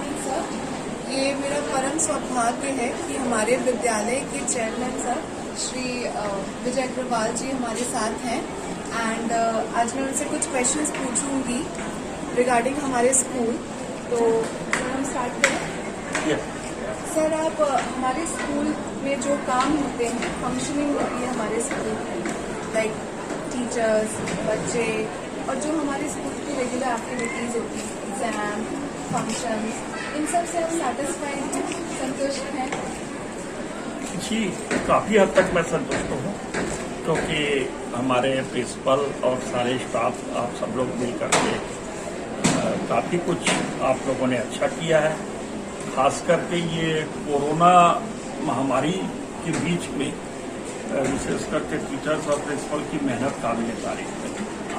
Morning sir. ये मेरा परम सौभाग्य है कि हमारे विद्यालय के चेयरमैन सर श्री विजय अग्रवाल जी हमारे साथ हैं एंड आज मैं उनसे कुछ क्वेश्चंस पूछूंगी रिगार्डिंग हमारे स्कूल। तो सर हम स्टार्ट करें। सर आप हमारे स्कूल में जो काम होते हैं, फंक्शनिंग होती है हमारे स्कूल में, लाइक टीचर्स, बच्चे और जो हमारे स्कूल की रेगुलर एक्टिविटीज़ होती हैं, एग्जाम, फंक्शंस, इन सब से आप सेटिस्फाइड हैं, संतुष्ट हैं? जी, काफ़ी हद तक मैं संतुष्ट हूँ क्योंकि हमारे प्रिंसिपल और सारे स्टाफ आप सब लोग मिल करके काफ़ी कुछ आप लोगों ने अच्छा किया है। खास करके ये कोरोना महामारी के बीच में विशेष करके टीचर्स और प्रिंसिपल की मेहनत काबिल तारीफ है।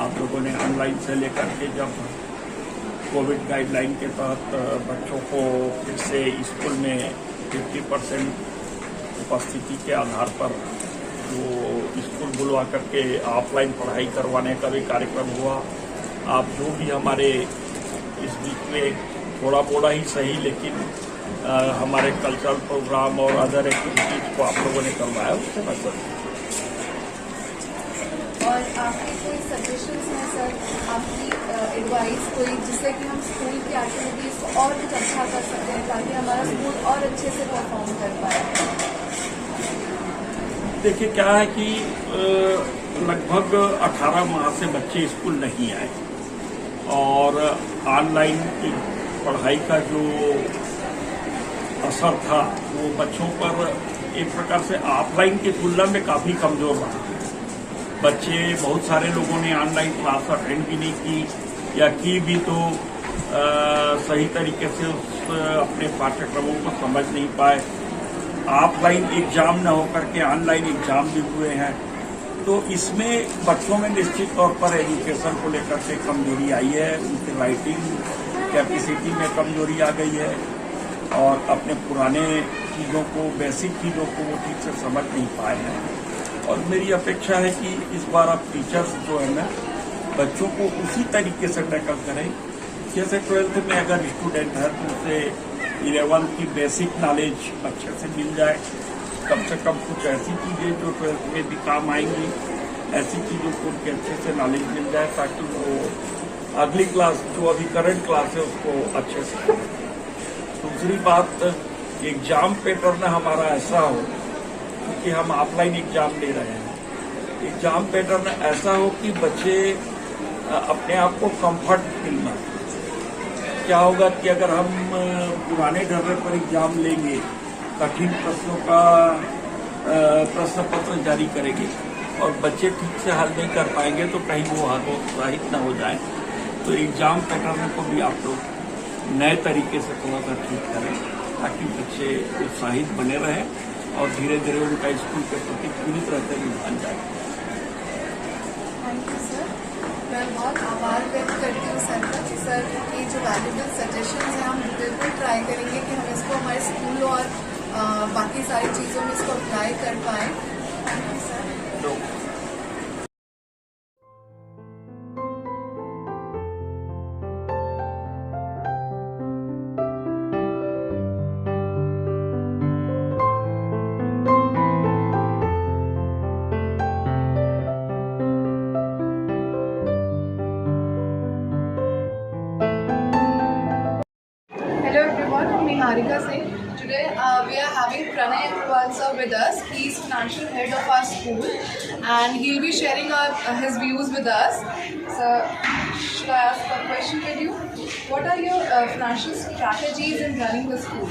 आप लोगों ने ऑनलाइन से लेकर के जब कोविड गाइडलाइन के तहत बच्चों को फिर से स्कूल में 50% उपस्थिति के आधार पर जो स्कूल बुलवा करके ऑफलाइन पढ़ाई करवाने का भी कार्यक्रम हुआ। आप जो भी हमारे इस बीच में थोड़ा मोड़ा ही सही लेकिन हमारे कल्चरल प्रोग्राम और अदर एक्टिविटीज को आप लोगों ने करवाया, उससे मैं संतुष्ट। और आपके कोई सजेशंस हैं सर, आपकी एडवाइस कोई, जिससे कि हम स्कूल की एक्टिविटीज़ को और कुछ अच्छा कर सकते हैं ताकि हमारा स्कूल और अच्छे से परफॉर्म कर पाए? देखिए क्या है कि लगभग 18 माह से बच्चे स्कूल नहीं आए और ऑनलाइन की पढ़ाई का जो असर था वो बच्चों पर एक प्रकार से ऑफलाइन की तुलना में काफ़ी कमज़ोर रहा। बच्चे बहुत सारे लोगों ने ऑनलाइन क्लास अटेंड भी नहीं की या की भी तो सही तरीके से उस अपने पाठ्यक्रमों को समझ नहीं पाए। ऑफलाइन एग्जाम न होकर के ऑनलाइन एग्जाम भी हुए हैं, तो इसमें बच्चों में निश्चित तौर पर एजुकेशन को लेकर के कमजोरी आई है, उनकी राइटिंग कैपेसिटी में कमजोरी आ गई है और अपने पुराने चीज़ों को, बेसिक चीज़ों को वो ठीक से समझ नहीं पाए हैं। और मेरी अपेक्षा है कि इस बार आप टीचर्स जो है ना बच्चों को उसी तरीके से टैकल करें जैसे 12th में अगर स्टूडेंट है तो उसे 11th की बेसिक नॉलेज अच्छे से मिल जाए। कम से कम कुछ ऐसी चीज़ें जो 12th में भी काम आएंगी, ऐसी चीज़ों को उनके अच्छे से नॉलेज मिल जाए ताकि वो अगली क्लास जो अभी करंट क्लास है उसको अच्छे से करें। दूसरी बात, एग्जाम पैटर्न हमारा ऐसा हो कि हम ऑफलाइन एग्जाम ले रहे हैं, एग्जाम पैटर्न ऐसा हो कि बच्चे अपने आप को कंफर्ट मिलना। क्या होगा कि अगर हम पुराने ढर्रे पर एग्जाम लेंगे, कठिन प्रश्नों का प्रश्न पत्र जारी करेंगे और बच्चे ठीक से हल नहीं कर पाएंगे तो कहीं वो हतोत्साहित न हो जाए। तो एग्जाम पैटर्न को भी आप लोग नए तरीके से थोड़ा सा ठीक करें ताकि बच्चे उत्साहित बने रहें और धीरे धीरे उनका स्कूल के प्रति पूरी तरह से रुझान जाए। Thank you sir. मैं बहुत आभार व्यक्त करती हूँ सर का कि सर ये जो वैल्यूबल सजेशंस हैं हम बिल्कुल ट्राई करेंगे कि हम इसको हमारे स्कूल और बाकी सारी चीज़ों में इसको अप्लाई कर पाएँ। Thank you sir. Niharika Singh. Today we are having Pranay Agrawal sir with us. He is financial head of our school and he will be sharing his views with us. So, should I ask a question with you? What are your financial strategies in running the school?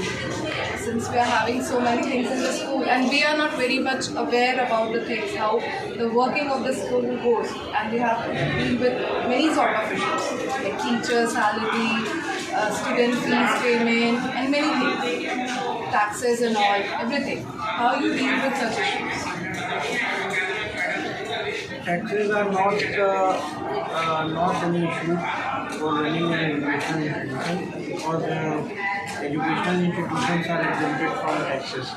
Since we are having so many things in the school and we are not very much aware about the things, how the working of the school goes, and we have to deal with many sort of issues like teacher salary, student fees payment and many things, taxes and all, everything. How you deal with such issues? Taxes are not an issue for running an educational institution because educational institutions are exempted from taxes.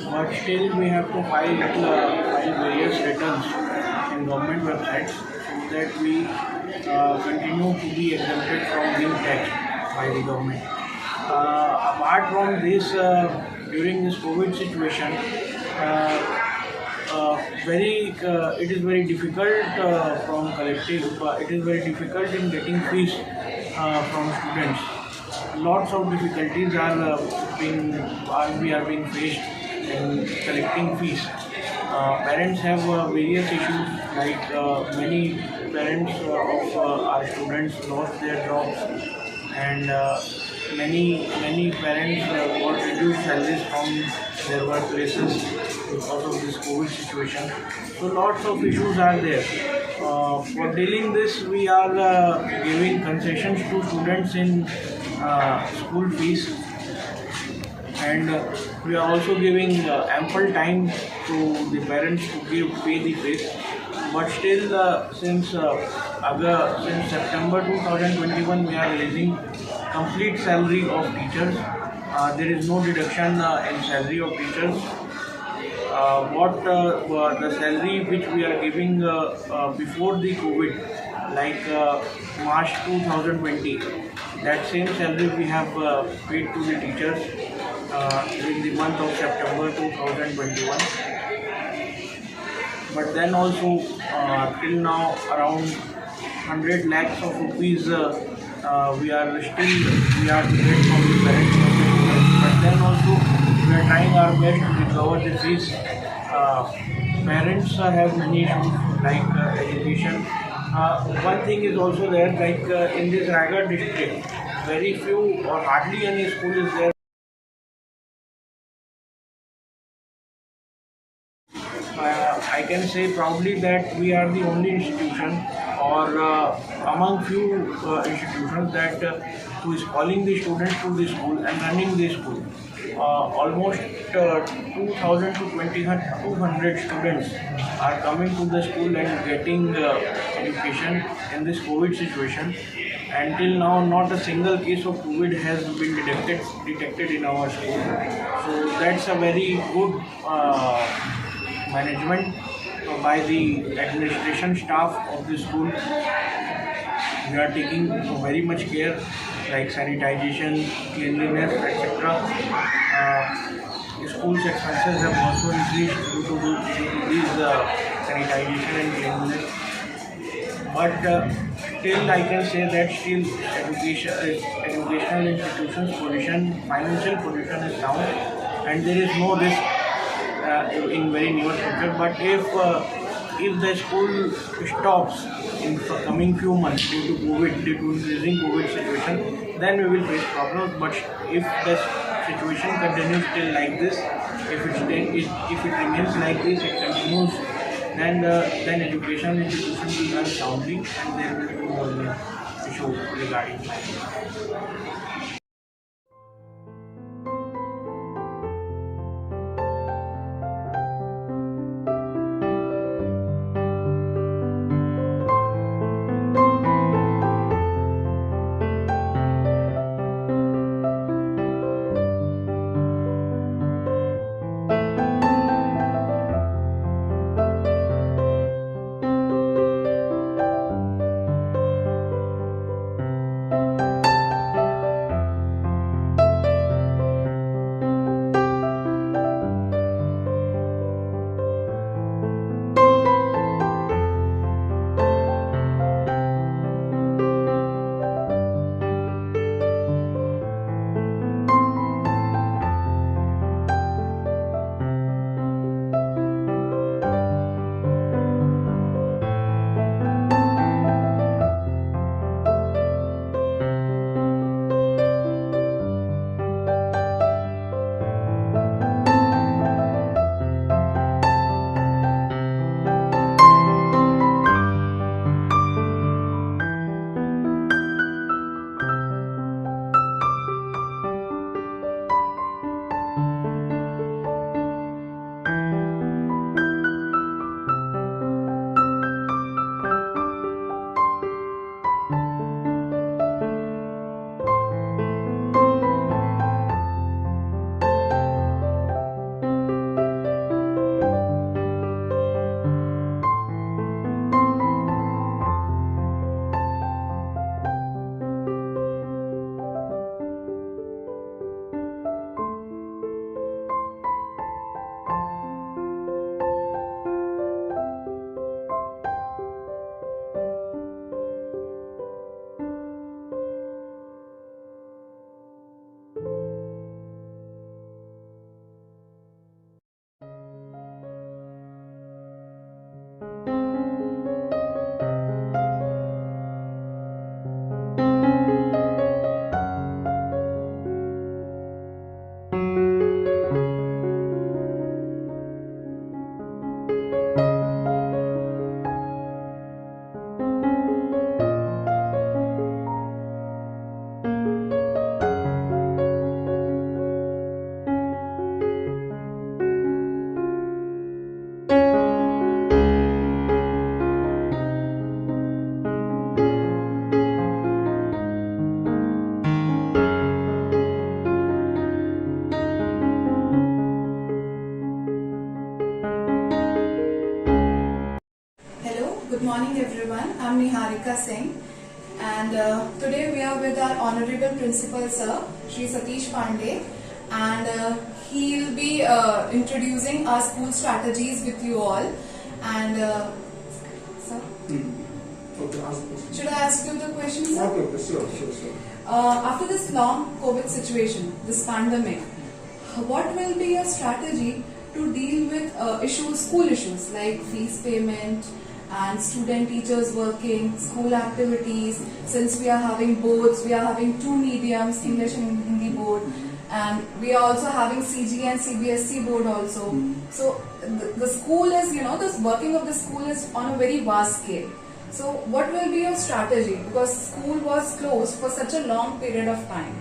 But still we have to file various returns in government websites so that we continue to be exempted from being taxed by the government. Apart from this, during this COVID situation, it is very difficult from collective. It is very difficult in getting fees from students. Lots of difficulties we are being faced in collecting fees. Parents have various issues, like many parents of our students lost their jobs, and many parents got reduced salaries from their workplaces because of this COVID situation. So lots of issues are there. For dealing this, we are giving concessions to students in school fees, and we are also giving ample time to the parents to pay the fees. But still, since September 2021, we are releasing complete salary of teachers. There is no deduction in salary of teachers. The salary which we are giving before the COVID, like March 2020, that same salary we have paid to the teachers in the month of September 2021. But then also till now around 100 lakhs of rupees we are to get from the parents of the students. But then also we are trying our best to recover the fees. Parents have many issues like education. One thing is also there, like in this Raigad district, very few or hardly any school is there. I can say proudly that we are the only institution, or among few institutions, that who is calling the students to the school and running the school. Almost 2,000 to 2,200 students are coming to the school and getting education in this COVID situation. Until now, not a single case of COVID has been detected in our school. So that's a very good management by the administration staff of the school. We are taking very much care, like sanitization, cleanliness, etc. School's expenses have also increased due to these sanitization and cleanliness. But still, I can say that still educational institutions' financial position is down, and there is no risk in very near future. But if the school stops in the coming few months due to increasing COVID situation, then we will face problems. But if the situation continues still like this, if it remains like this, it continues, then education institutions will run soundly, and there will be no issue regarding that. everyone. I'm Niharika Singh, and today we are with our Honorable Principal Sir, Shri Satish Pandey, and he'll be introducing our school strategies with you all. And sir, Okay, ask question. should I ask you the question, sir? Okay, sure. After this long COVID situation, this pandemic, what will be your strategy to deal with school issues like fees payment and student teachers working, school activities? Since we are having boards, we are having two mediums, English and Hindi board, and we are also having CG and CBSE board also. So the school is, this working of the school is on a very vast scale. So what will be your strategy? Because school was closed for such a long period of time.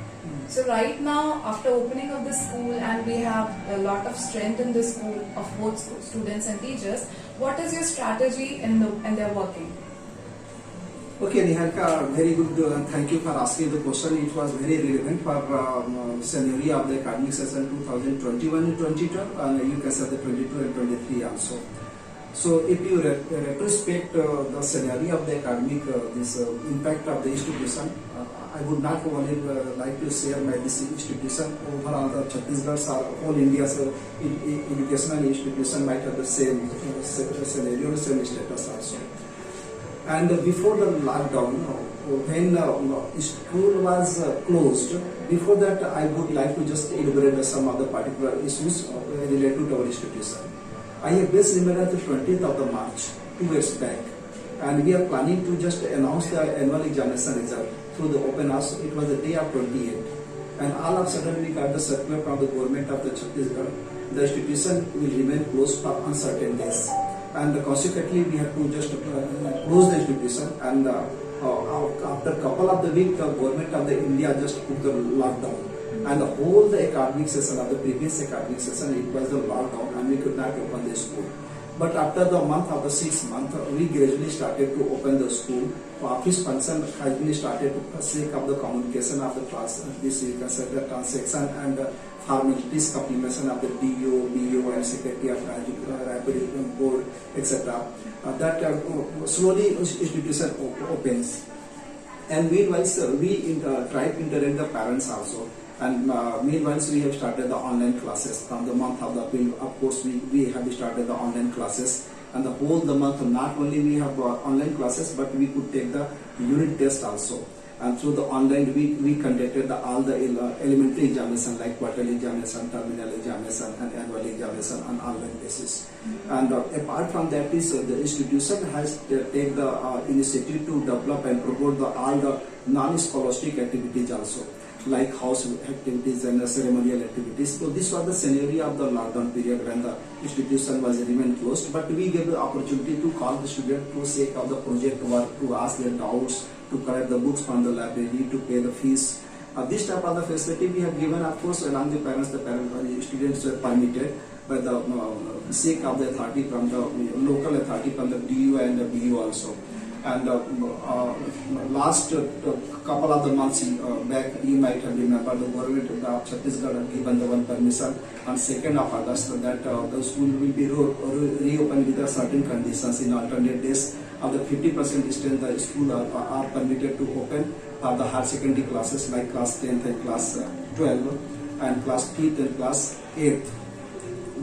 So right now, after opening of the school, and we have a lot of strength in the school of both students and teachers, what is your strategy in their working? Okay, Niharika, very good. Thank you for asking the question. It was very relevant for scenario of the academic session 2021-22, and you can say the 22 and 23 also. So if you retrospect the scenario of the academic, this impact of the institution, I would not only like to share my this institution overall the Chhattisgarh or all India's educational institution might have the same scenario, same status also. And before the lockdown, when school was closed, before that I would like to just elaborate some other particular issues related to our institution. I have best remembered the 20th of the March, 2 years back, and we are planning to just announce the annual examination result through the open house. It was the day of 28th, and all of a sudden we got the circular from the government of the Chhattisgarh. The institution will remain closed for uncertain days, and consequently we have to just close the institution. And after a couple of the weeks, the government of the India just put the lockdown. And the whole the academic session of the previous academic session, it was the lockdown and we could not open the school. But after the month of the 6th month, we gradually started to open the school. Office function has been started to sake of the communication of the class. This you can say the transaction and the formalities completion of the DO, BO and Secretary of Rapid Board, etc. That slowly institution opens. And meanwhile, we try to interact the parents also. And meanwhile, we have started the online classes from the month of the April. Of course, we have started the online classes, and the whole the month not only we have online classes, but we could take the unit test also. And through the online, we conducted all the elementary examination like quarterly examination, terminal examination, and annual examination on online basis. And apart from that, the institution has taken the initiative to develop and promote all the non-scholastic activities also, like house activities and ceremonial activities. So this was the scenario of the lockdown period when the institution was remained closed, but we gave the opportunity to call the student to sake of the project work, to ask their doubts, to collect the books from the library, to pay the fees. This type of the facility we have given, of course, along the parents, the students were permitted by the sake of the authority from the local authority from the DU and the BU also. And last couple of the months back, you might have remembered the government of Chhattisgarh had given the one permission on 2nd of August that the school will be reopened with certain conditions in alternate days. Of the 50% strength, the school are permitted to open for the higher secondary classes like class 10th and class 12 and class 5th and class 8th.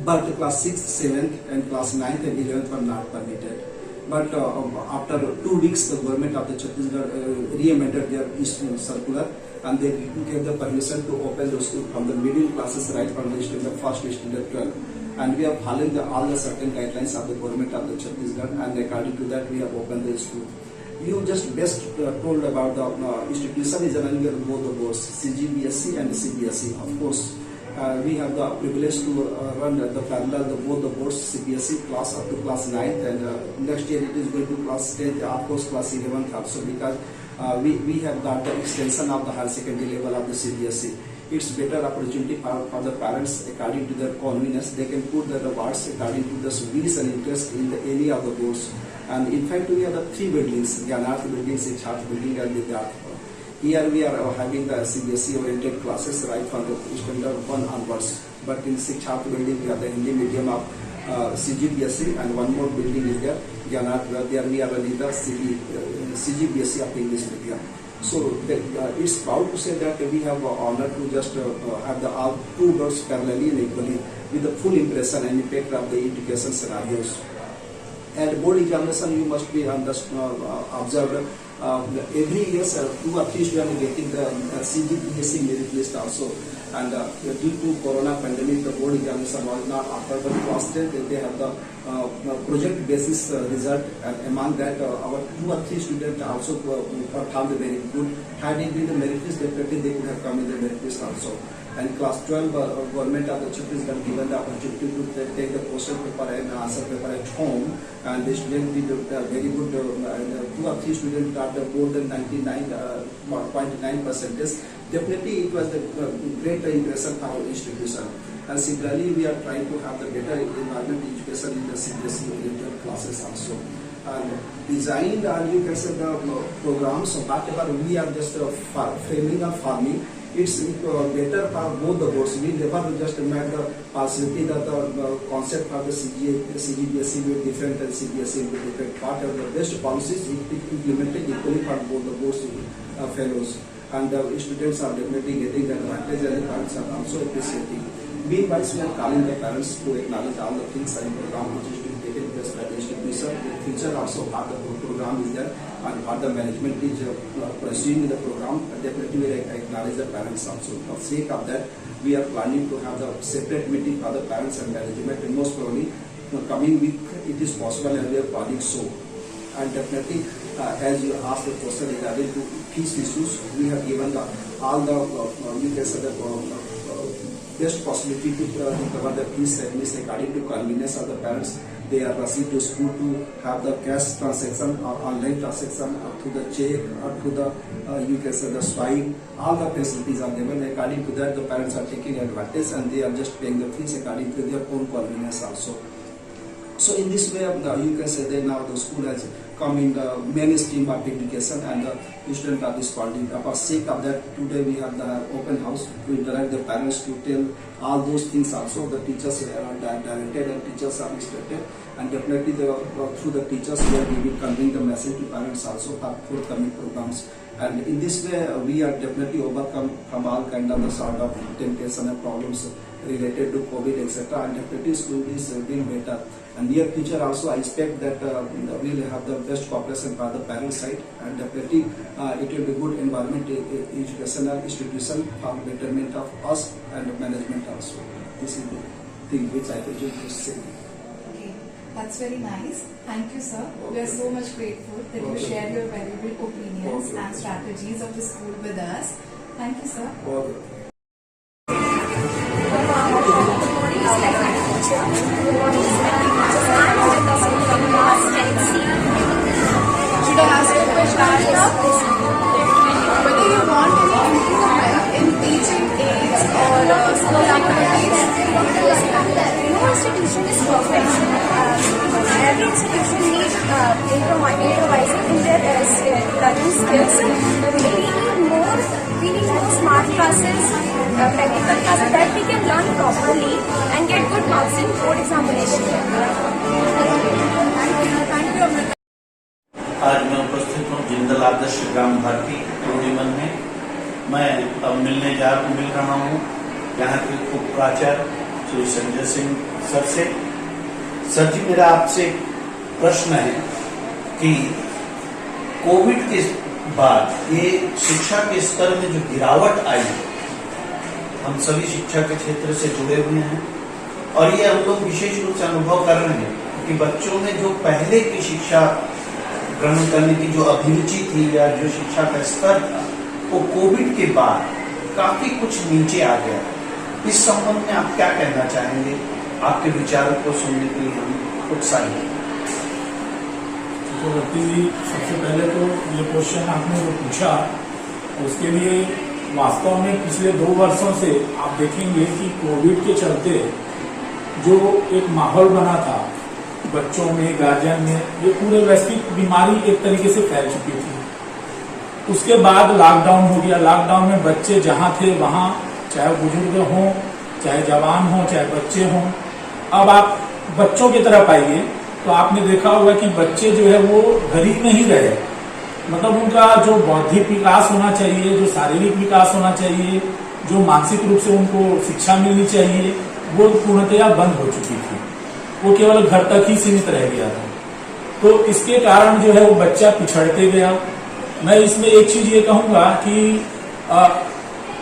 But class 6th, 7th and class 9th and 11th were not permitted. But after 2 weeks, the government of the Chhattisgarh re-amended their circular, and they gave the permission to open the school from the middle classes right from the standard 1st to standard 12. And we are following all the certain guidelines of the government of the Chhattisgarh, and according to that we have opened the school. You just best told about the institution is running both the boards, CGBSE and CBSE. Of course, we have the privilege to run the parallel both the boards, CBSE class up to class 9th, and next year it is going to class 10th, of course class 11th also, because we have got the extension of the higher secondary level of the CBSE. It's better opportunity for the parents according to their convenience. They can put the awards according to the wish and interest in the area of the boards. And in fact, we have the 3 buildings, Gyanarth building, Shiksharth building and Vidyarth. Here we are having the CBSE oriented classes right from the standard 1 onwards. But in Shiksharth building, we have the Hindi medium of CGBSE, and one more building is there, Vigyanat, where they are nearly the CGBSE of English medium. So it's proud to say that we have honor to just have the all two doors parallelly and equally with the full impression and impact of the education scenarios. And board examination, you must be observed every year 2 or 3 students getting the CGPSC merit list also. And due to corona pandemic, the board examination was not offered, but constant they have the project basis result, and among that our 2 or 3 students also found very good. Had it been the merit list, definitely they could have come in the merit list also. And class 12 government of the Chhattisgarh given the opportunity to take the question paper and answer paper at home, and the student did very good. 2 or 3 students got more than 99.9 percentage. Definitely it was a great impression for our institution. And similarly, we are trying to have the better environment education in the CBSE oriented classes also. And designed, and you can say the programs, whatever we are just framing or farming, it's better for both the boards. We never just made the possibility that the concept of the CGBSE will be different and CBSE will be different. Part of the best policies implemented equally for both the boards fellows. And the students are definitely getting the advantage, and the parents are also appreciating. Meanwhile, we are calling the parents to acknowledge all the things and program which is being taken place by the institution. In future also part of the program is there, and part the management is pursuing the program. Definitely we acknowledge the parents also. For the sake of that, we are planning to have the separate meeting for the parents and management, and most probably coming week it is possible, and we are planning so. And definitely, as you asked the question regarding to fees issues, we have given all the you can say the best possibility to cover the fees service according to convenience of the parents. They are rushing to school to have the cash transaction or online transaction or through the check or through the you can say the swipe. All the facilities are given. According to that, the parents are taking advantage, and they are just paying the fees according to their own convenience also. So in this way, you can say that now the school has come in the mainstream of education, and the students are responding. For sake of that, today we have the open house to interact the parents, to tell all those things also. The teachers are directed and teachers are instructed, and definitely through the teachers we will convey the message to parents also for forthcoming programs. And in this way, we are definitely overcome from all kind of the sort of temptation and problems related to COVID, etc. And definitely school is doing better. And near future also, I expect that we will have the best cooperation by the parent side, and definitely it will be good environment, educational institution for betterment of us and the management also. This is the thing which I would like to say. Okay, that's very nice. Thank you, sir. We are so much grateful that you share your valuable opinions and strategies of the school with us. Thank you, sir. Should I ask you a question? Whether you want any improvement in teaching aids or school activities? No institution is perfect. Every institution needs improvising in their learning skills. We need more smart classes, practical classes that we can learn properly and get good marks in board examination. Thank you, Amrita. आज मैं उपस्थित हूँ जिंदल आदर्श ग्राम भारती पूर्णिमन में। मैं अब मिल रहा हूँ यहाँ के उप प्राचार्य श्री संजय सिंह सर से। सर जी, मेरा आपसे प्रश्न है कि कोविड के बाद ये शिक्षा के स्तर में जो गिरावट आई, हम सभी शिक्षा के क्षेत्र से जुड़े हुए हैं और ये हम लोग विशेष रूप से अनुभव कर रहे हैं कि बच्चों में जो पहले की शिक्षा ग्रहण करने की जो अभिरुचि थी या जो शिक्षा का स्तर था, वो कोविड के बाद काफी कुछ नीचे आ गया। इस संबंध में आप क्या कहना चाहेंगे? आपके विचारों को सुनने के लिए हम उत्साहित हैं। सबसे पहले तो ये क्वेश्चन आपने जो पूछा, उसके लिए वास्तव में पिछले 2 वर्षों से आप देखेंगे कि कोविड के चलते जो एक माहौल बना था बच्चों में, गार्जियन में, ये पूरे वैश्विक बीमारी एक तरीके से फैल चुकी थी। उसके बाद लॉकडाउन हो गया। लॉकडाउन में बच्चे जहां थे वहां, चाहे बुजुर्ग हों, चाहे जवान हों, चाहे बच्चे हों, अब आप बच्चों की तरफ आइए तो आपने देखा होगा कि बच्चे जो है वो घर ही नहीं रहे, मतलब उनका जो बौद्धिक विकास होना चाहिए, जो शारीरिक विकास होना चाहिए, जो मानसिक रूप से उनको शिक्षा मिलनी चाहिए, वो पूर्णतया बंद हो चुकी थी। वो केवल घर तक ही सीमित रह गया था। तो इसके कारण जो है वो बच्चा पिछड़ते गया। मैं इसमें एक चीज ये कहूंगा कि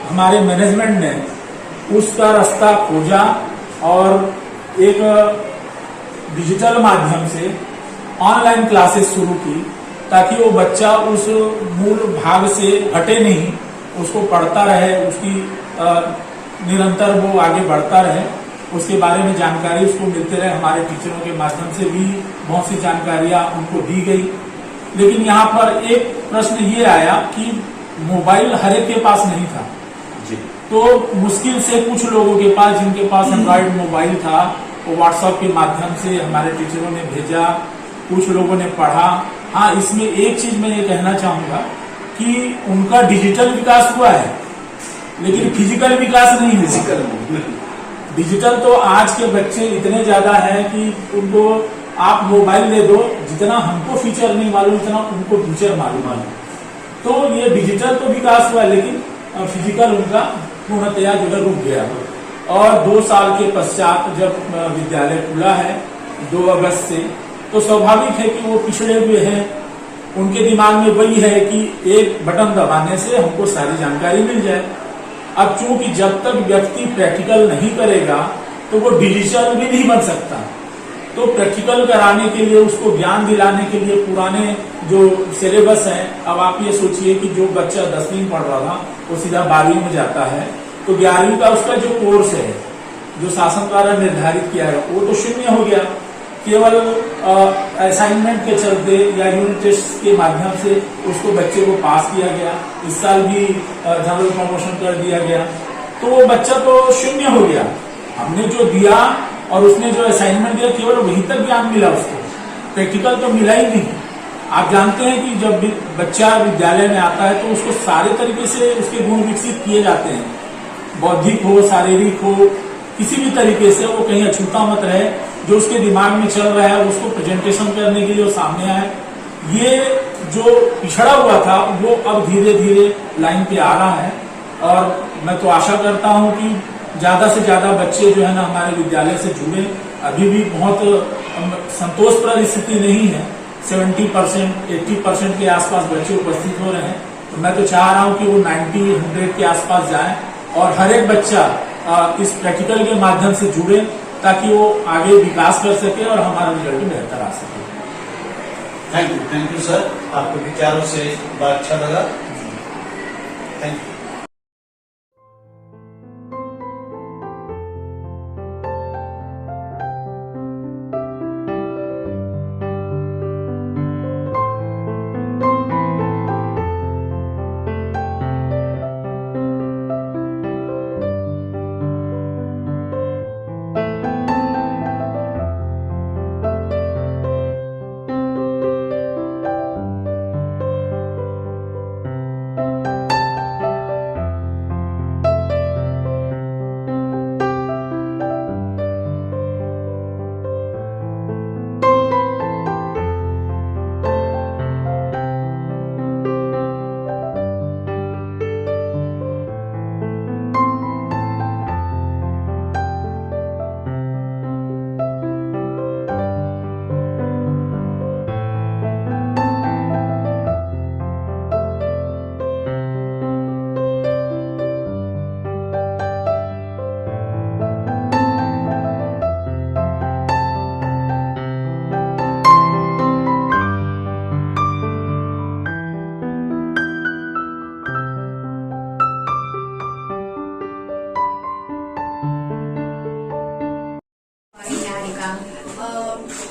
हमारे मैनेजमेंट ने उसका रास्ता खोजा और एक डिजिटल माध्यम से ऑनलाइन क्लासेस शुरू की, ताकि वो बच्चा उस मूल भाग से हटे नहीं, उसको पढ़ता रहे, उसकी निरंतर वो आगे बढ़ता रहे, उसके बारे में जानकारी उसको मिलते रहे। हमारे टीचरों के माध्यम से भी बहुत सी जानकारियां उनको दी गई। लेकिन यहाँ पर एक प्रश्न ये आया कि मोबाइल हर एक के पास नहीं था जी। तो मुश्किल से कुछ लोगों के पास, जिनके पास एंड्रॉइड मोबाइल था, वो व्हाट्सएप के माध्यम से हमारे टीचरों ने भेजा, कुछ लोगों ने पढ़ा। हाँ, इसमें एक चीज मैं ये कहना चाहूंगा कि उनका डिजिटल विकास हुआ है, लेकिन फिजिकल विकास नहीं हुआ। डिजिटल तो आज के बच्चे इतने ज्यादा हैं कि उनको आप मोबाइल दे दो, जितना हमको फीचर नहीं मालूम उतना उनको फीचर मालूम है। तो ये डिजिटल तो विकास हुआ, लेकिन फिजिकल उनका पूर्णतया जो है रुक गया। और 2 साल के पश्चात जब विद्यालय खुला है 2 अगस्त से, तो स्वाभाविक है कि वो पिछड़े हुए हैं। उनके दिमाग में वही है कि एक बटन दबाने से हमको सारी जानकारी मिल जाए। अब चूंकि जब तक व्यक्ति प्रैक्टिकल नहीं करेगा तो वो डिजिटल भी नहीं बन सकता। तो प्रैक्टिकल कराने के लिए, उसको ज्ञान दिलाने के लिए पुराने जो सिलेबस है, अब आप ये सोचिए कि जो बच्चा 10वीं पढ़ रहा था वो सीधा 12वीं में जाता है, तो 11वीं का उसका जो कोर्स है, जो शासन द्वारा निर्धारित किया है, वो तो शून्य हो गया। केवल असाइनमेंट के चलते या यूनिट टेस्ट के माध्यम से उसको बच्चे को पास किया गया। इस साल भी जनरल प्रमोशन कर दिया गया, तो वो बच्चा तो शून्य हो गया। हमने जो दिया और उसने जो असाइनमेंट दिया, केवल वहीं तक ज्ञान मिला उसको, प्रैक्टिकल तो मिला ही नहीं। आप जानते हैं कि जब बच्चा विद्यालय में आता है तो उसको सारे तरीके से उसके गुण विकसित किए जाते हैं, बौद्धिक हो, शारीरिक हो, किसी भी तरीके से वो कहीं अछूता मत रहे। जो उसके दिमाग में चल रहा है उसको प्रेजेंटेशन करने के लिए वो सामने आए। ये जो पिछड़ा हुआ था वो अब धीरे धीरे लाइन पे आ रहा है, और मैं तो आशा करता हूं कि ज्यादा से ज्यादा बच्चे जो है ना हमारे विद्यालय से जुड़े। अभी भी बहुत संतोषप्रद स्थिति नहीं है, 70% 80% के आसपास बच्चे उपस्थित हो रहे हैं। तो मैं तो चाह रहा हूं कि वो 90-100 के आसपास जाए और हर एक बच्चा इस प्रैक्टिकल के माध्यम से जुड़े, ताकि वो आगे विकास कर सके और हमारा रिजल्ट बेहतर आ सके। थैंक यू सर, आपके विचारों से बात अच्छा लगा। Thank you.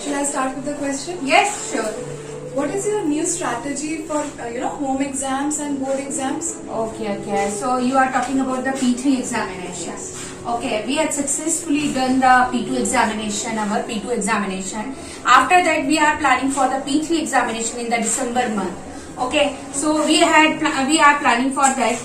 Should I start with the question? Yes, sure. What is your new strategy for home exams and board exams? Okay. So you are talking about the P3 examination. Okay, we had successfully done the P2 examination, our P2 examination. After that, we are planning for the P3 examination in the December month. Okay, so we are planning for that.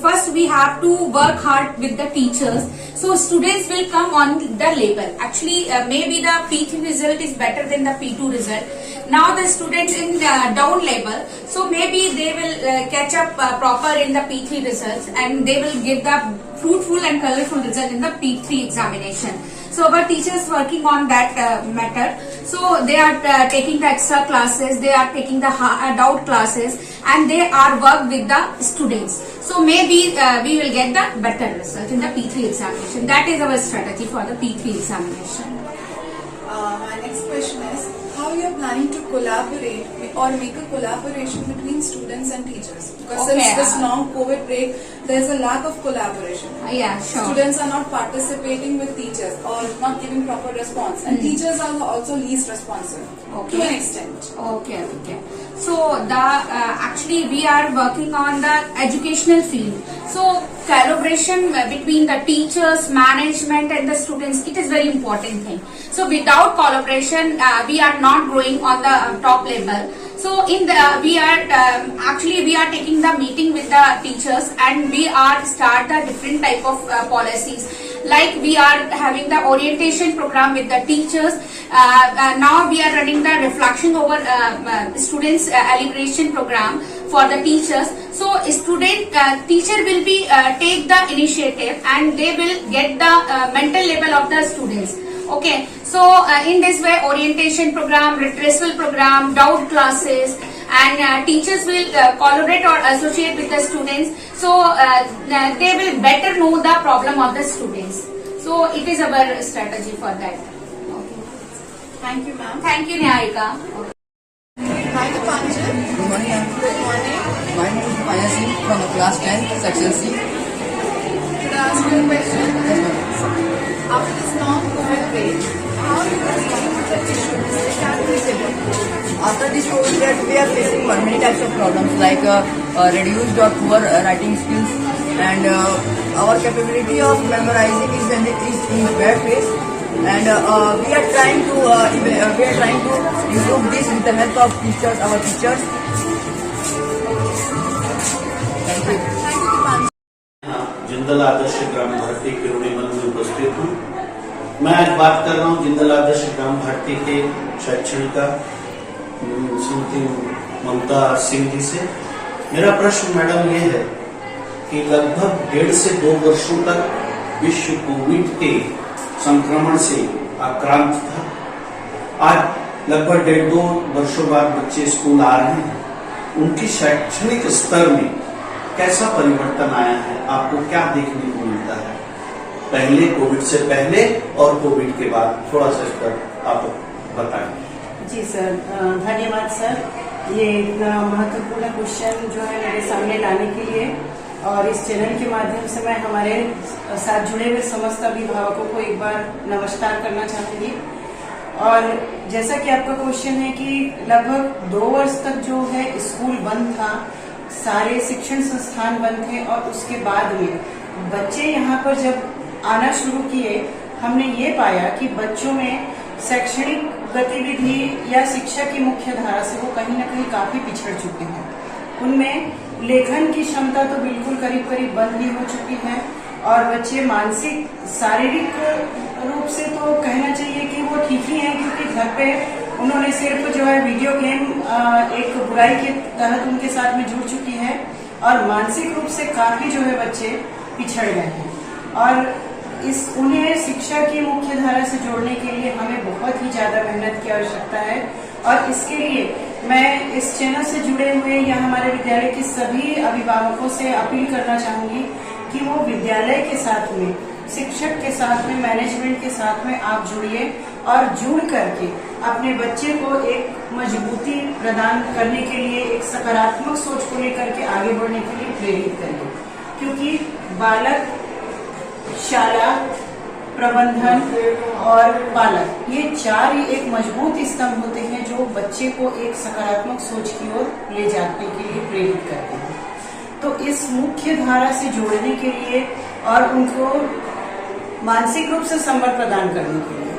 First we have to work hard with the teachers. So students will come on the level. Actually, maybe the P3 result is better than the P2 result. Now the students in the down level, so maybe they will catch up proper in the P3 results, and they will give the fruitful and colorful result in the P3 examination. So our teachers working on that matter. So they are taking the extra classes, they are taking the doubt classes, and they are work with the students. So maybe we will get the better result in the P3 examination. That is our strategy for the P3 examination. My next question is, how you are planning to collaborate or make a collaboration between students and teachers? Because Okay. since this long COVID break, there is a lack of collaboration. Yeah, sure. Students are not participating with teachers or not giving proper response, and teachers are also least responsive to an extent. Okay. So the actually we are working on the educational field. So collaboration between the teachers, management, and the students, it is very important thing. So without collaboration, we are not growing on the top level. So in the we are taking the meeting with the teachers, and we are start the different type of policies. Like we are having the orientation program with the teachers. Now we are running the reflection over students elimination program for the teachers. So teacher will be take the initiative, and they will get the mental level of the students. Okay, so in this way, orientation program, retrieval program, doubt classes, and teachers will collaborate or associate with the students. So they will better know the problem of the students. So it is our strategy for that. Okay. Thank you, ma'am. Thank you, Niharika. Hi, Dipanjan. Good morning, ma'am. Good morning. My name is Maya Singh from the class 10, section C. Should I ask you a question? Yes, ma'am. After this long COVID break, how you are dealing with the issues academically? After this COVID period, we are facing many types of problems like reduced or poor writing skills, and our capability of memorizing is in a bad phase. And we are trying to improve this with the help of teachers, our teachers. Thank you. Thank you, Dipanjan. Jindal Adarsh Gram Bharati Kirori मन में उपस्थित हूँ। मैं आज बात कर रहा हूँ जिंदल आदर्श ग्राम भारती के शैक्षणिका श्रीमती ममता सिंह जी से। मेरा प्रश्न मैडम ये है कि लगभग 1.5 से 2 वर्षों तक विश्व कोविड के संक्रमण से आक्रांत था। आज लगभग 1.5-2 वर्षों बाद बच्चे स्कूल आ रहे हैं। उनकी शैक्षणिक स्तर में कैसा परिवर्तन आया है, आपको क्या देखने को मिलता है पहले कोविड से पहले और कोविड के बाद? थोड़ा सा इस पर आप बताएं। जी सर, धन्यवाद सर। ये इतना महत्वपूर्ण क्वेश्चन जो है मेरे सामने लाने के लिए, और इस चैनल के माध्यम से मैं हमारे साथ जुड़े हुए समस्त अभिभावकों को एक बार नमस्कार करना चाहूंगी। और जैसा कि आपका क्वेश्चन है कि लगभग 2 वर्ष तक जो है स्कूल बंद था, सारे शिक्षण संस्थान बंद थे, और उसके बाद में बच्चे यहाँ पर जब आना शुरू किए, हमने ये पाया कि बच्चों में शैक्षणिक गतिविधि या शिक्षा की मुख्य धारा से वो कहीं ना कहीं काफी पिछड़ चुके हैं। उनमें लेखन की क्षमता तो बिल्कुल करीब करीब बंद ही हो चुकी है, और बच्चे मानसिक शारीरिक रूप से तो कहना चाहिए कि वो ठीक ही हैं, क्योंकि घर पे उन्होंने सिर्फ जो है वीडियो गेम एक बुराई के तहत उनके साथ में जुड़ चुकी है, और मानसिक रूप से काफी जो है बच्चे पिछड़ गए हैं। और उन्हें शिक्षा की मुख्य धारा से जोड़ने के लिए हमें बहुत ही ज्यादा मेहनत की आवश्यकता है, और इसके लिए मैं इस चैनल से जुड़े हुए या हमारे विद्यालय के सभी अभिभावकों से अपील करना चाहूंगी कि वो विद्यालय के साथ में, शिक्षक के साथ में, मैनेजमेंट के साथ में आप जुड़िए, और जुड़ करके अपने बच्चे को एक मजबूती प्रदान करने के लिए, एक सकारात्मक सोच को लेकर के आगे बढ़ने के लिए प्रेरित करिए। क्योंकि बालक, शाला, प्रबंधन और पालक, ये 4 ही एक मजबूत स्तंभ होते हैं जो बच्चे को एक सकारात्मक सोच की ओर ले जाने के लिए प्रेरित करते हैं। तो इस मुख्य धारा से जोड़ने के लिए और उनको मानसिक रूप से संबल प्रदान करने के लिए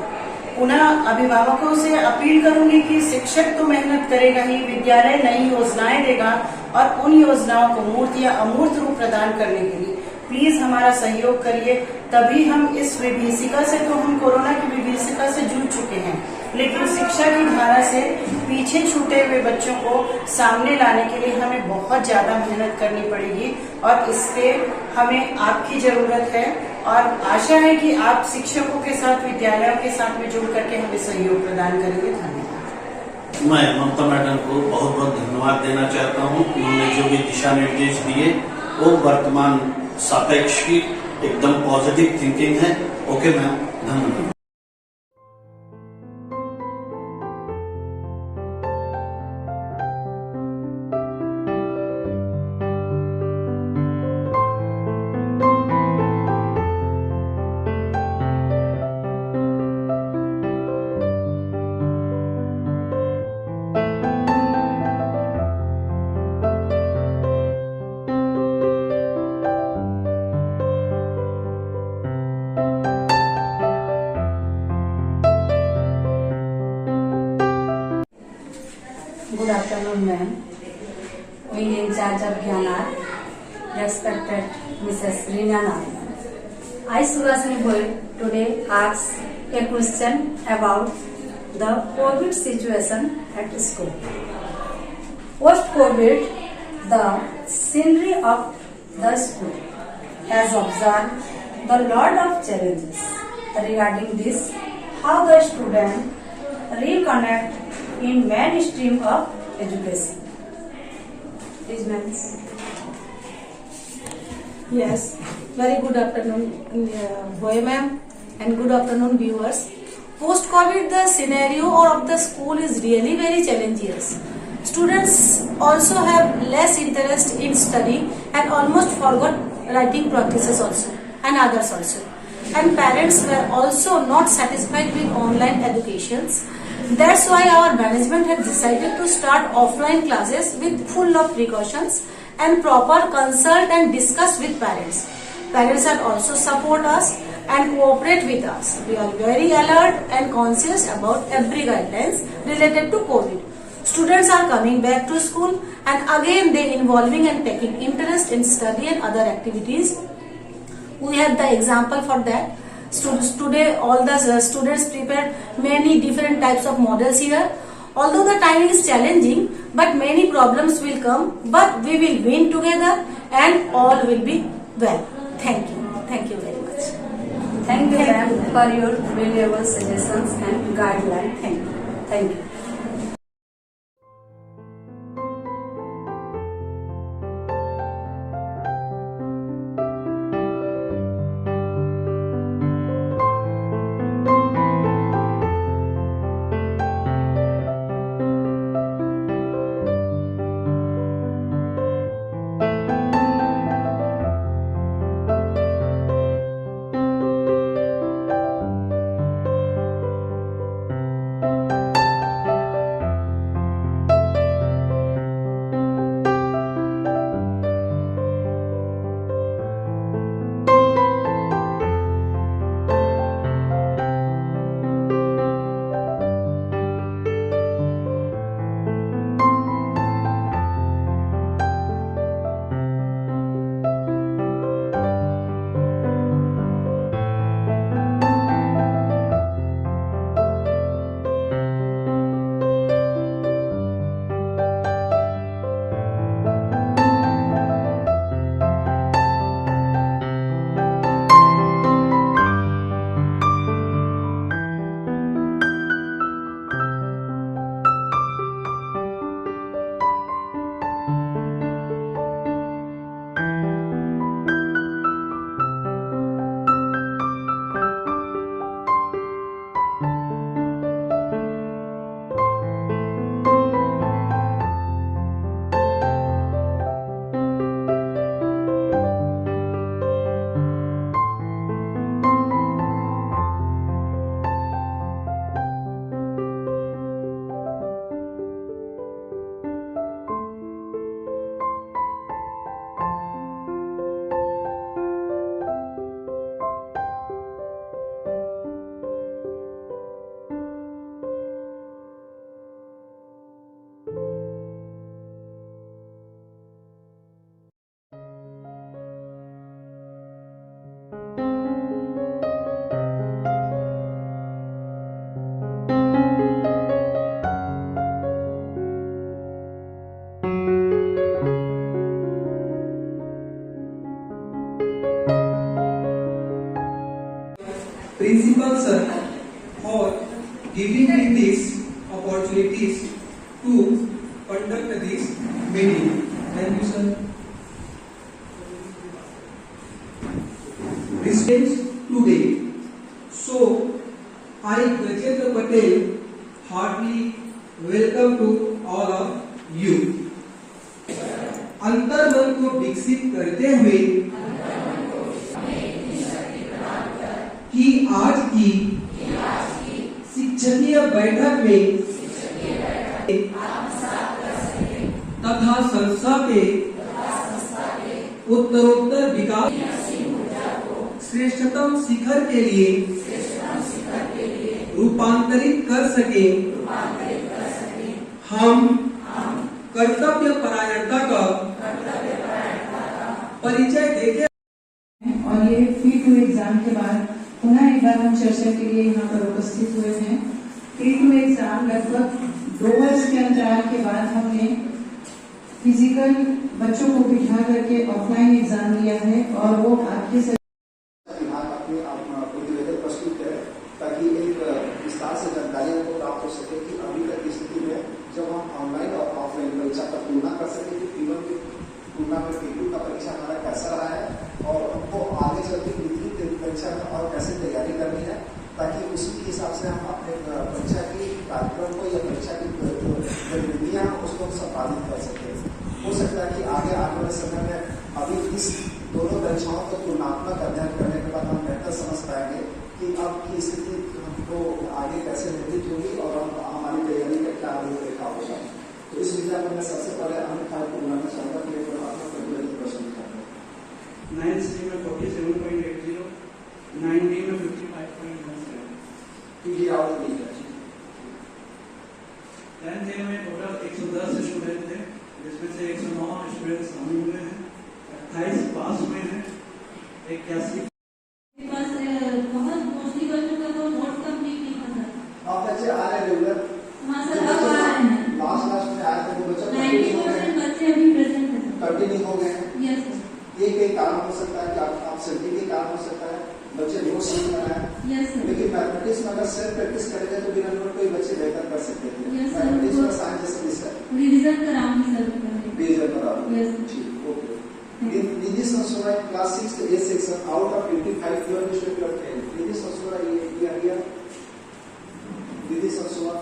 पुनः अभिभावकों से अपील करूंगी कि शिक्षक तो मेहनत करेगा ही, विद्यालय नई योजनाएं देगा और उन योजनाओं को मूर्त या अमूर्त रूप प्रदान करने के लिए प्लीज हमारा सहयोग करिए। तभी हम इस विभीषिका से, तो हम कोरोना की विभीषिका से जूझ चुके हैं, लेकिन शिक्षा की धारा से पीछे छूटे हुए बच्चों को सामने लाने के लिए हमें बहुत ज्यादा मेहनत करनी पड़ेगी और इससे हमें आपकी जरूरत है और आशा है कि आप शिक्षकों के साथ, विद्यालयों के साथ में जुड़ करके हमें सहयोग प्रदान करेंगे। धन्यवाद। मैं ममता मैडम को बहुत बहुत धन्यवाद देना चाहता हूँ। उन्होंने जो भी दिशा निर्देश दिए वो वर्तमान सापेक्ष की एकदम पॉजिटिव थिंकिंग है। ओके मैम, धन्यवाद। Good afternoon, ma'am. We in charge of Gyanar, respected Mrs. Reena Nair. I, Surasani Boy, today ask a question about the COVID situation at school. Post-COVID, the scenery of the school has observed the lot of challenges. Regarding this, how the student reconnect in mainstream of education. Please, ma'am. Yes, very good afternoon, Boy ma'am, and good afternoon, viewers. Post-COVID, the scenario of the school is really very challenging. Students also have less interest in study and almost forgot writing practices also, and others also. And parents were also not satisfied with online educations. That's why our management has decided to start offline classes with full of precautions and proper consult and discuss with parents. Parents are also support us and cooperate with us. We are very alert and conscious about every guidelines related to COVID. Students are coming back to school and again they involving and taking interest in study and other activities. We have the example for that. Today all the students prepared many different types of models here. Although the timing is challenging, but many problems will come, but we will win together and all will be well. Thank you. Thank you very much. Thank you, ma'am, for your valuable suggestions and guidelines. Thank you. Thank you. giving me these opportunities to conduct this meeting. Thank you, sir. Residents today. So, I, Gajendra Patel, heartily welcome to all of you. अंतर्मन को विकसित करते हुए कि आज की शिक्षकीय बैठक में तथा संस्था के उत्तरोत्तर विकास श्रेष्ठतम शिखर के लिए रूपांतरित कर सके, हम कर्तव्य परायणता का परिचय देते और ये P2 एग्जाम के बाद पुनः एक बार हम चर्चा के लिए यहाँ पर उपस्थित हुए हैं। P2 एग्जाम लगभग 2 वर्ष के अंतराल के बाद हमने फिजिकल बच्चों को बिठा करके ऑफलाइन एग्जाम लिया है और वो आपके प्रस्तुत करें ताकि एक विस्तार से जानकारी को प्राप्त हो सके कि अभी तक की स्थिति में जब हम ऑनलाइन और ऑफलाइन परीक्षा का तुलना कर सके कि P1 की तुलना में P2 का परीक्षा हमारा कैसा रहा है और हमको आगे चल के द्वितीय परीक्षा में और कैसे तैयारी करनी है, ताकि उसी के हिसाब से हम अपने परीक्षा की कार्यक्रम को या परीक्षा की गतिविधियां उसको संपादित कर सके। हो सकता है कि आगे आने वाले समय में अभी इस दोनों परीक्षाओं को तुलनात्मक अध्ययन करने के बाद हम बेहतर समझ पाएंगे कि अब की स्थिति हमको आगे कैसे निर्मित होगी और हमारी तैयारी का क्या रूपरेखा होगा। तो इस विषय में मैं सबसे पहले अमित भाई को बुलाना चाहूंगा कि एक प्रतिवेदन प्रश्न करें। 9C में 47.80, 9D में 55.17। ये आउट नहीं है। 10A में टोटल 110 स्टूडेंट थे, जिसमें से 109 स्टूडेंट शामिल हुए हैं, 28 पास हुए हैं, 81 बच्चे आ रहे रेगुलर लास्ट में आए थे वो बच्चे 90% बच्चे अभी प्रेजेंट हैं। कंटिन्यू हो गए हैं। Yes sir. एक कारण हो सकता है कि आप सेफ्टी के कारण हो सकता है, बच्चे नोट सीख रहे हैं। Yes sir. लेकिन मैथमेटिक्स में अगर सेल्फ प्रैक्टिस करेंगे तो बिना नोट कोई बच्चे बेहतर कर सकते थे। Yes sir. मैथमेटिक्स में साइंस जैसे विषय रिवीजन कराऊंगी सर। रिवीजन कराऊंगी। यस ठीक, okay. In this Sansura class 6 A section out of 25 your district of 10. In this Sansura ये आ गया। This Sansura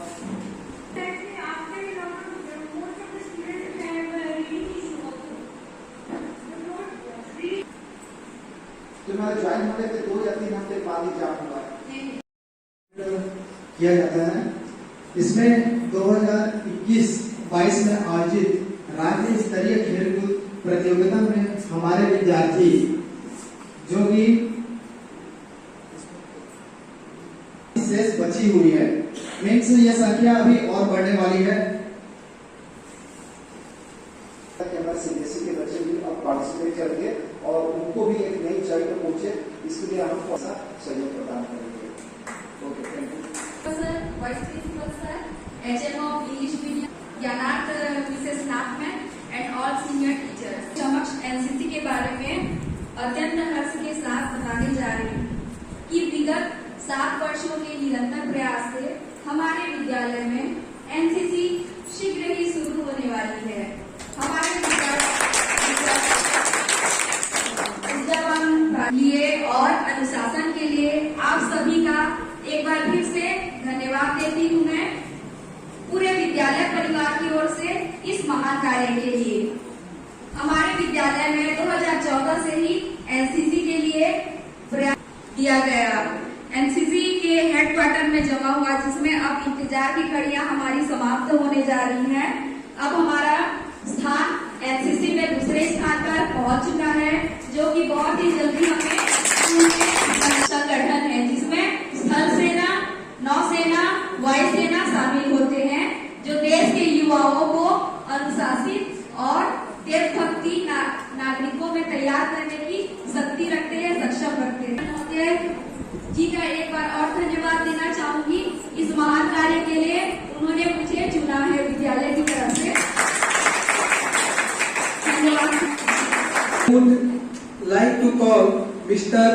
तुम्हारे ज्वाइन होने के 2 या 3 हफ्ते बाद ही एग्जाम हुआ किया जाता है। इसमें 2021-22 में आयोजित राज्य स्तरीय खेलकूद प्रतियोगिता में हमारे विद्यार्थी जो कि शेष बची हुई है, मीन्स यह संख्या अभी और बढ़ने वाली है। हमारे सीबीएसई के बच्चे भी अब पार्टिसिपेट करके और उनको भी एक नई ऊंचाई पर पहुंचे, इसके लिए हम ऐसा सहयोग प्रदान करेंगे। Okay, thank you sir. Vice principal sir, HM of English medium Gyanarth Mrs नाथमैन एंड ऑल सीनियर टीचर्स समक्ष एनसीसी के बारे में अत्यंत हर्ष के साथ बताने जा रही हूँ कि विगत 7 वर्षों के निरंतर प्रयास से हमारे विद्यालय में एनसीसी शीघ्र ही शुरू होने वाली है। हमारे लिए और अनुशासन के लिए आप सभी का एक बार फिर से धन्यवाद देती हूँ मैं पूरे विद्यालय परिवार की ओर से इस महान कार्य के लिए। हमारे विद्यालय में 2014 से ही एनसीसी के लिए प्रयास किया गया। एनसीसी के हेडक्वार्टर में जमा हुआ, जिसमें अब इंतजार की घड़ियां हमारी समाप्त होने जा रही हैं। अब हमारा स्थान एनसीसी में दूसरे स्थान पर पहुंच चुका है, जो कि बहुत ही जल्दी हमें संगठन है, जिसमें स्थल सेना, नौसेना, वायुसेना शामिल होते हैं, जो देश के युवाओं को अनुशासित और देशभक्ति नागरिकों में तैयार करने की शक्ति रखते हैं, सक्षम रखते हैं। जी का एक बार और धन्यवाद देना चाहूंगी इस महान कार्य के लिए। उन्होंने मुझे चुना है विद्यालय की तरफ से। धन्यवाद। Would like to call Mr.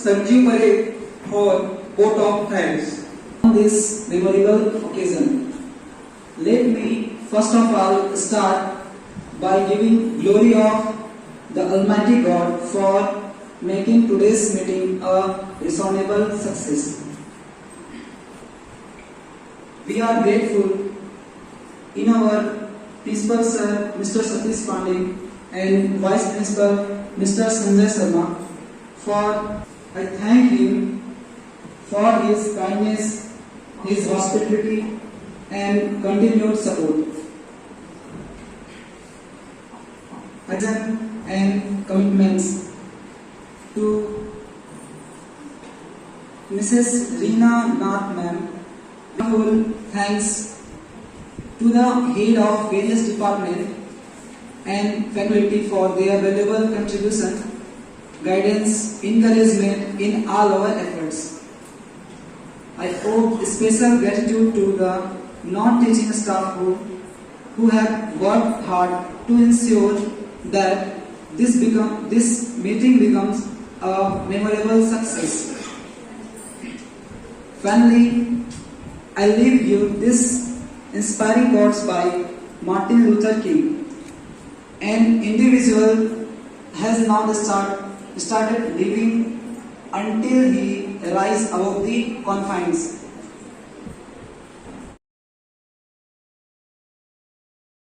Sanjeev Parekh for vote of thanks. on this memorable occasion. Let me first of all start by giving glory of the Almighty God for making today's meeting a reasonable success. We are grateful in our Principal Sir Mr. Satish Pandey and Vice Principal Mr. Sanjay Sharma for I thank him for his kindness, his hospitality and continued support. And commitments to Mrs. Reena Nath ma'am. Full thanks to the head of various departments and faculty for their valuable contribution, guidance, encouragement in all our efforts. I owe special gratitude to the non-teaching staff who have worked hard to ensure that this meeting becomes a memorable success. Finally, I leave you this inspiring quotes by Martin Luther King. An individual has not started living until he rises above the confines